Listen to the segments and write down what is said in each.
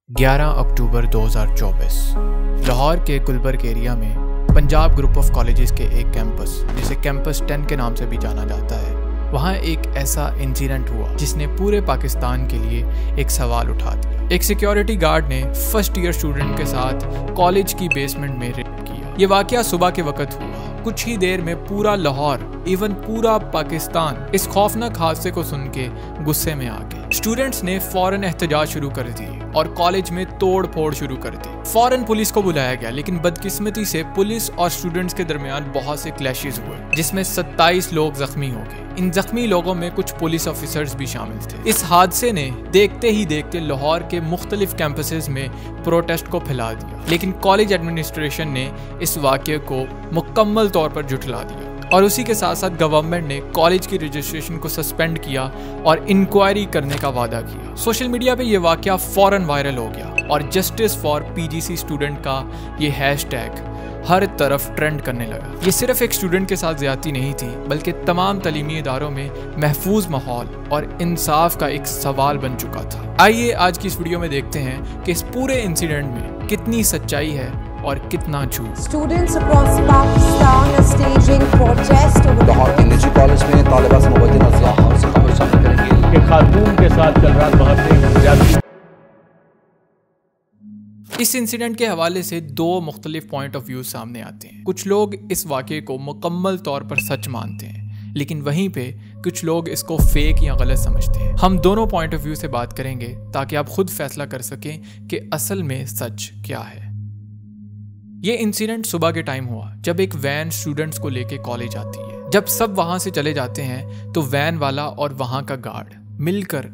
11 अक्टूबर 2024 लाहौर के गुलबर्ग एरिया में Punjab group of colleges के एक कैंपस जिसे कैंपस 10 के नाम से भी जाना जाता है, वहाँ एक ऐसा इंसिडेंट हुआ जिसने पूरे पाकिस्तान के लिए एक सवाल उठा दिया। एक सिक्योरिटी गार्ड ने फर्स्ट ईयर स्टूडेंट के साथ कॉलेज की बेसमेंट में रेप किया। ये वाकया सुबह के वक्त हुआ। कुछ ही देर में पूरा लाहौर इवन पूरा पाकिस्तान इस खौफनाक हादसे को सुन के गुस्से में आ गए। स्टूडेंट्स ने फौरन एहतजाज शुरू कर दिए और कॉलेज में तोड़ फोड़ शुरू कर दी। फौरन पुलिस को बुलाया गया, लेकिन बदकिस्मती से पुलिस और स्टूडेंट्स के दरमियान बहुत से क्लैशेस हुए जिसमें 27 लोग जख्मी हो गए। इन जख्मी लोगों में कुछ पुलिस ऑफिसर्स भी शामिल थे। इस हादसे ने देखते ही देखते लाहौर के मुख्तलिफ कैंपसेस में प्रोटेस्ट को फैला दिया, लेकिन कॉलेज एडमिनिस्ट्रेशन ने इस वाक़ये को मुकम्मल तौर पर झुठला दिया और उसी के साथ साथ गवर्नमेंट ने कॉलेज की रजिस्ट्रेशन को सस्पेंड किया और इंक्वायरी करने का वादा किया। सोशल मीडिया पे ये वाकया फौरन वायरल हो गया और जस्टिस फॉर पीजीसी स्टूडेंट का ये हैशटैग हर तरफ ट्रेंड करने लगा। ये सिर्फ एक स्टूडेंट के साथ ज्यादती नहीं थी, बल्कि तमाम तलीमी इदारों में महफूज माहौल और इंसाफ का एक सवाल बन चुका था। आइए आज की इस वीडियो में देखते हैं कि इस पूरे इंसिडेंट में कितनी सच्चाई है और कितना झूठ। Students across Pakistan are staging protest over Lahore के निजी कॉलेज में तालिबा से मुबैना अज़लाम से खबर सामने करेंगे कि खातून के साथ कल रात बहुत ज्यादा। इस इंसिडेंट के हवाले से दो मुख्तलिफ पॉइंट ऑफ व्यू सामने आते हैं। कुछ लोग इस वाक़े को मुकम्मल तौर पर सच मानते हैं, लेकिन वहीं पे कुछ लोग इसको फेक या गलत समझते हैं। हम दोनों पॉइंट ऑफ व्यू से बात करेंगे ताकि आप खुद फैसला कर सकें कि असल में सच क्या है। ये इंसिडेंट सुबह के टाइम हुआ जब एक वैन स्टूडेंट्स को लेके कॉलेज आती है। जब सब वहां से चले जाते हैं तो वैन वाला और वहां का गार्ड मिलकर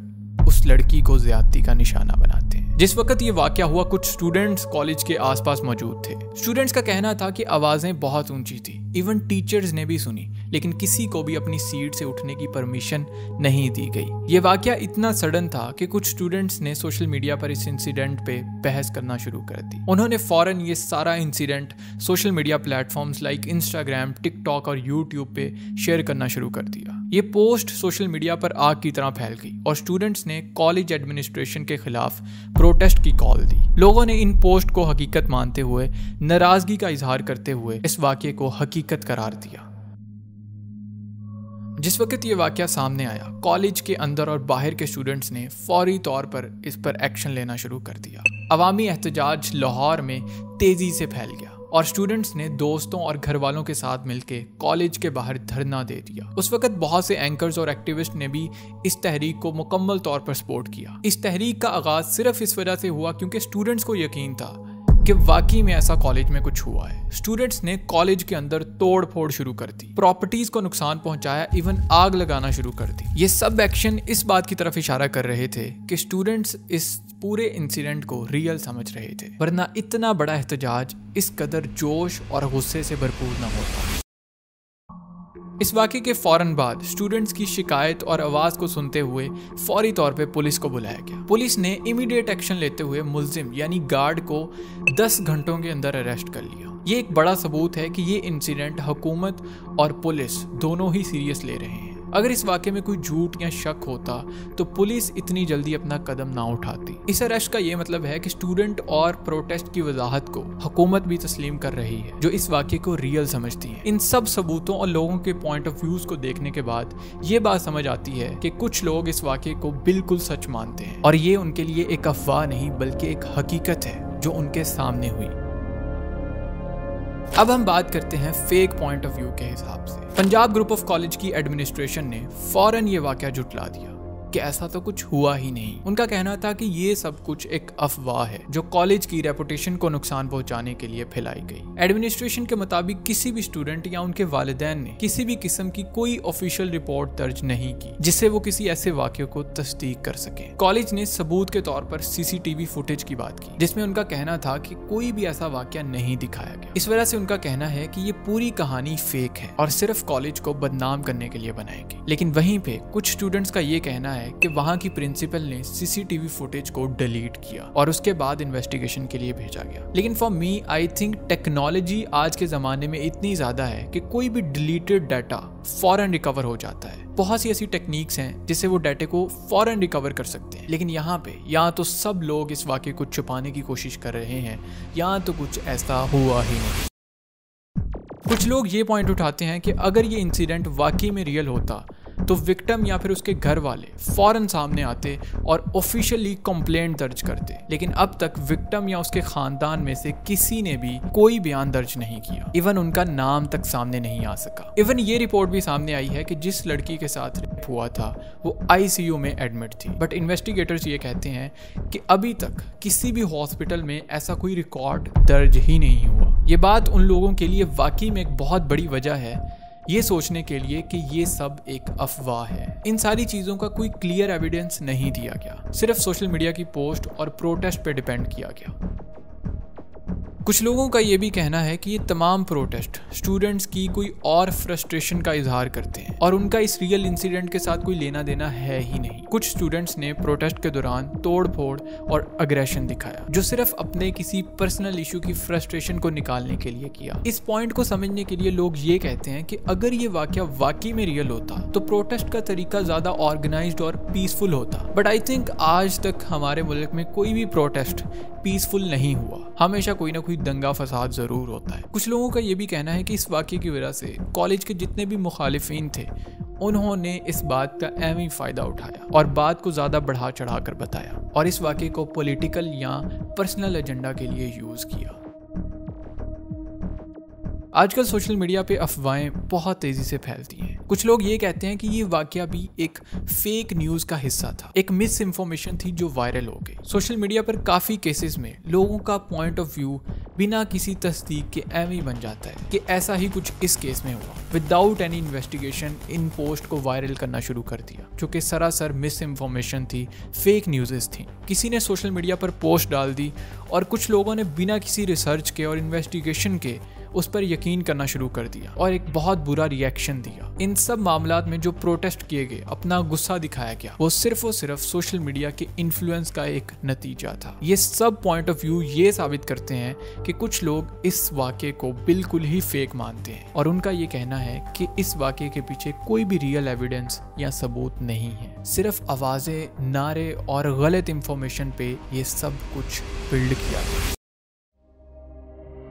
उस लड़की को ज्यादती का निशाना बनाते हैं। जिस वक्त ये वाकया हुआ, कुछ स्टूडेंट्स कॉलेज के आसपास मौजूद थे। स्टूडेंट्स का कहना था कि आवाजें बहुत ऊंची थी, इवन टीचर्स ने भी सुनी, लेकिन किसी को भी अपनी सीट से उठने की परमिशन नहीं दी गई। ये वाकया इतना सडन था कि कुछ स्टूडेंट्स ने सोशल मीडिया पर इस इंसिडेंट पे बहस करना शुरू कर दी। उन्होंने फौरन ये सारा incident social media platforms like Instagram, TikTok और यूट्यूब पे शेयर करना शुरू कर दिया। ये पोस्ट सोशल मीडिया पर आग की तरह फैल गई और स्टूडेंट्स ने कॉलेज एडमिनिस्ट्रेशन के खिलाफ प्रोटेस्ट की कॉल दी। लोगों ने इन पोस्ट को हकीकत मानते हुए नाराजगी का इजहार करते हुए इस वाकये को हकीकत करार दिया। जिस वक्त ये वाकया सामने आया, कॉलेज के अंदर और बाहर के स्टूडेंट्स ने फौरी तौर पर इस पर एक्शन लेना शुरू कर दिया। अवामी एहतजाज लाहौर में तेजी से फैल गया और स्टूडेंट्स ने दोस्तों और घर वालों के साथ मिलकर कॉलेज के बाहर धरना दे दिया। उस वक्त बहुत से एंकर्स और एक्टिविस्ट ने भी इस तहरीक को मुकम्मल तौर पर सपोर्ट किया। इस तहरीक का आगाज सिर्फ इस वजह से हुआ क्योंकि स्टूडेंट्स को यकीन था कि वाकई में ऐसा कॉलेज में कुछ हुआ है। स्टूडेंट्स ने कॉलेज के अंदर तोड़ फोड़ शुरू कर दी, प्रॉपर्टीज को नुकसान पहुंचाया, इवन आग लगाना शुरू कर दी। ये सब एक्शन इस बात की तरफ इशारा कर रहे थे कि स्टूडेंट्स इस पूरे इंसिडेंट को रियल समझ रहे थे, वरना इतना बड़ा एहतजाज इस कदर जोश और गुस्से से भरपूर न होता। इस वाक़े के फौरन बाद स्टूडेंट्स की शिकायत और आवाज़ को सुनते हुए फौरी तौर पे पुलिस को बुलाया गया। पुलिस ने इमीडिएट एक्शन लेते हुए मुल्जिम यानी गार्ड को 10 घंटों के अंदर अरेस्ट कर लिया। ये एक बड़ा सबूत है कि ये इंसिडेंट हुकूमत और पुलिस दोनों ही सीरियस ले रहे हैं। अगर इस वाक़े में कोई झूठ या शक होता तो पुलिस इतनी जल्दी अपना कदम ना उठाती। इस अरेस्ट का ये मतलब है कि स्टूडेंट और प्रोटेस्ट की वजाहत को हुकूमत भी तस्लीम कर रही है, जो इस वाक़े को रियल समझती है। इन सब सबूतों और लोगों के पॉइंट ऑफ व्यूज को देखने के बाद ये बात समझ आती है कि कुछ लोग इस वाक़े को बिल्कुल सच मानते हैं और ये उनके लिए एक अफवाह नहीं बल्कि एक हकीकत है जो उनके सामने हुई। अब हम बात करते हैं फेक पॉइंट ऑफ व्यू के हिसाब से। पंजाब ग्रुप ऑफ कॉलेज की एडमिनिस्ट्रेशन ने फौरन ये वाकया झुठला दिया कि ऐसा तो कुछ हुआ ही नहीं। उनका कहना था कि ये सब कुछ एक अफवाह है जो कॉलेज की रेपुटेशन को नुकसान पहुंचाने के लिए फैलाई गई। एडमिनिस्ट्रेशन के मुताबिक किसी भी स्टूडेंट या उनके वालिदैन ने किसी भी किस्म की कोई ऑफिशियल रिपोर्ट दर्ज नहीं की जिससे वो किसी ऐसे वाकये को तस्दीक कर सके। कॉलेज ने सबूत के तौर पर सीसीटीवी फुटेज की बात की जिसमें उनका कहना था कि कोई भी ऐसा वाकया नहीं दिखाया गया। इस वजह से उनका कहना है कि ये पूरी कहानी फेक है और सिर्फ कॉलेज को बदनाम करने के लिए बनाई गई। लेकिन वहीं पे कुछ स्टूडेंट्स का ये कहना है कि वहां की प्रिंसिपल ने सीसीटीवी फुटेज को डिलीट किया और उसके बाद इन्वेस्टिगेशन के लिए भेजा गया। लेकिन for me I think technology आज के जमाने में इतनी ज्यादा है कि कोई भी डिलीटेड डाटा फौरन रिकवर हो जाता है। बहुत सी ऐसी टेक्निक्स हैं जिससे वो डाटे को फौरन रिकवर कर सकते हैं, लेकिन यहाँ पे या तो सब लोग इस वाक़े को छुपाने की कोशिश कर रहे हैं या तो कुछ ऐसा हुआ ही नहीं। कुछ लोग ये पॉइंट उठाते हैं कि अगर ये इंसिडेंट वाकई में रियल होता तो विक्टिम या फिर उसके घर वाले फौरन सामने आते और ऑफिशियली कंप्लेंट दर्ज करते, लेकिन अब तक विक्टिम या उसके खानदान में से किसी ने भी कोई बयान दर्ज नहीं किया। इवन उनका नाम तक सामने नहीं आ सका। इवन ये रिपोर्ट भी सामने आई है कि जिस लड़की के साथ रेप हुआ था वो ICU में एडमिट थी, बट इन्वेस्टिगेटर्स ये कहते हैं कि अभी तक किसी भी हॉस्पिटल में ऐसा कोई रिकॉर्ड दर्ज ही नहीं हुआ। ये बात उन लोगों के लिए वाकई में एक बहुत बड़ी वजह है ये सोचने के लिए कि ये सब एक अफवाह है। इन सारी चीज़ों का कोई क्लियर एविडेंस नहीं दिया गया, सिर्फ सोशल मीडिया की पोस्ट और प्रोटेस्ट पे डिपेंड किया गया। कुछ लोगों का ये भी कहना है कि ये तमाम प्रोटेस्ट स्टूडेंट्स की कोई और फ्रस्ट्रेशन का इजहार करते हैं और उनका इस रियल इंसिडेंट के साथ कोई लेना देना है ही नहीं। कुछ स्टूडेंट्स ने प्रोटेस्ट के दौरान तोड़ फोड़ और अग्रेशन दिखाया जो सिर्फ अपने किसी पर्सनल इशू की फ्रस्ट्रेशन को निकालने के लिए किया। इस पॉइंट को समझने के लिए लोग ये कहते हैं कि अगर ये वाकया वाकई में रियल होता तो प्रोटेस्ट का तरीका ज्यादा ऑर्गेनाइज्ड और पीसफुल होता, बट आई थिंक आज तक हमारे मुल्क में कोई भी प्रोटेस्ट पीसफुल नहीं हुआ। हमेशा कोई ना कोई दंगा फसाद जरूर होता है। कुछ लोगों का ये भी कहना है कि इस वाक़े की वजह से कॉलेज के जितने भी मुखालिफिन थे उन्होंने इस बात का अहम फ़ायदा उठाया और बात को ज़्यादा बढ़ा चढ़ा कर बताया और इस वाक़े को पॉलिटिकल या पर्सनल एजेंडा के लिए यूज़ किया। आजकल सोशल मीडिया पे अफवाहें बहुत तेज़ी से फैलती हैं। कुछ लोग ये कहते हैं कि ये वाकया भी एक फेक न्यूज़ का हिस्सा था, एक मिस इन्फॉर्मेशन थी जो वायरल हो गई। सोशल मीडिया पर काफ़ी केसेस में लोगों का पॉइंट ऑफ व्यू बिना किसी तस्दीक के एम ही बन जाता है कि ऐसा ही कुछ इस केस में हुआ। Without any investigation in post को वायरल करना शुरू कर दिया जो कि सरासर मिस इन्फॉर्मेशन थी, फेक न्यूज़ थी। किसी ने सोशल मीडिया पर पोस्ट डाल दी और कुछ लोगों ने बिना किसी रिसर्च के और इन्वेस्टिगेशन के उस पर यकीन करना शुरू कर दिया और एक बहुत बुरा रिएक्शन दिया। इन सब मामलात में जो प्रोटेस्ट किए गए, अपना गुस्सा दिखाया गया, वो सिर्फ और सिर्फ सोशल मीडिया के इन्फ्लुएंस का एक नतीजा था। ये सब पॉइंट ऑफ व्यू ये साबित करते हैं कि कुछ लोग इस वाक़े को बिल्कुल ही फेक मानते हैं और उनका ये कहना है कि इस वाक़े के पीछे कोई भी रियल एविडेंस या सबूत नहीं है। सिर्फ आवाज़ें, नारे और गलत इंफॉर्मेशन पे ये सब कुछ बिल्ड किया गया।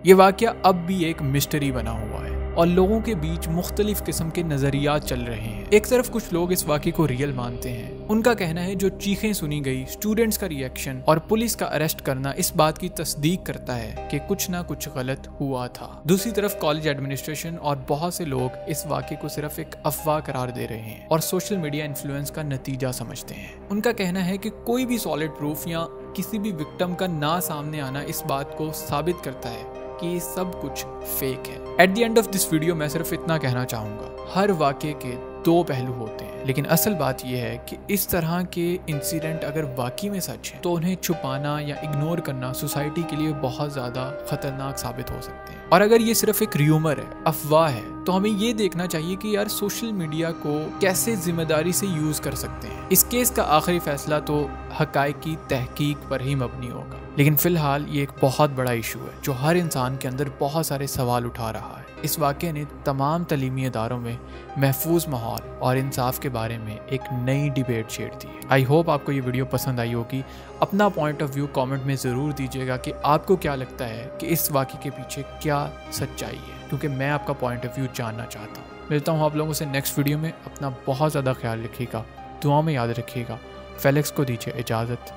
ये वाक़या अब भी एक मिस्ट्री बना हुआ है और लोगों के बीच मुख्तलिफ किस्म के नज़रियात चल रहे हैं। एक तरफ कुछ लोग इस वाक़े को रियल मानते हैं। उनका कहना है जो चीखें सुनी गई, स्टूडेंट्स का रिएक्शन और पुलिस का अरेस्ट करना इस बात की तस्दीक करता है कि कुछ ना कुछ गलत हुआ था। दूसरी तरफ कॉलेज एडमिनिस्ट्रेशन और बहुत से लोग इस वाक़े को सिर्फ एक अफवाह करार दे रहे हैं और सोशल मीडिया इन्फ्लुएंस का नतीजा समझते हैं। उनका कहना है कि कोई भी सॉलिड प्रूफ या किसी भी विक्टिम का ना सामने आना इस बात को साबित करता है कि ये सब कुछ फेक है। At the end of this video मैं सिर्फ इतना कहना चाहूँगा, हर वाक़े के दो पहलू होते हैं, लेकिन असल बात यह है कि इस तरह के इंसिडेंट अगर वाकई में सच है तो उन्हें छुपाना या इग्नोर करना सोसाइटी के लिए बहुत ज़्यादा खतरनाक साबित हो सकते हैं। और अगर ये सिर्फ एक र्यूमर है, अफवाह है, तो हमें ये देखना चाहिए कि यार सोशल मीडिया को कैसे जिम्मेदारी से यूज़ कर सकते हैं। इस केस का आखिरी फैसला तो हक़ाइक़ की तहकीक पर ही मबनी होगा, लेकिन फ़िलहाल ये एक बहुत बड़ा इशू है जो हर इंसान के अंदर बहुत सारे सवाल उठा रहा है। इस वाक़े ने तमाम तलीमी इदारों में महफूज माहौल और इंसाफ के बारे में एक नई डिबेट छेड़ दी है। आई होप आपको ये वीडियो पसंद आई होगी। अपना पॉइंट ऑफ व्यू कमेंट में ज़रूर दीजिएगा कि आपको क्या लगता है कि इस वाक़े के पीछे क्या सच्चाई है, क्योंकि मैं आपका पॉइंट ऑफ व्यू जानना चाहता हूँ। मिलता हूँ आप लोगों से नेक्स्ट वीडियो में। अपना बहुत ज़्यादा ख्याल रखिएगा, दुआ में याद रखिएगा। फेलिक्स को दीजिए इजाज़त।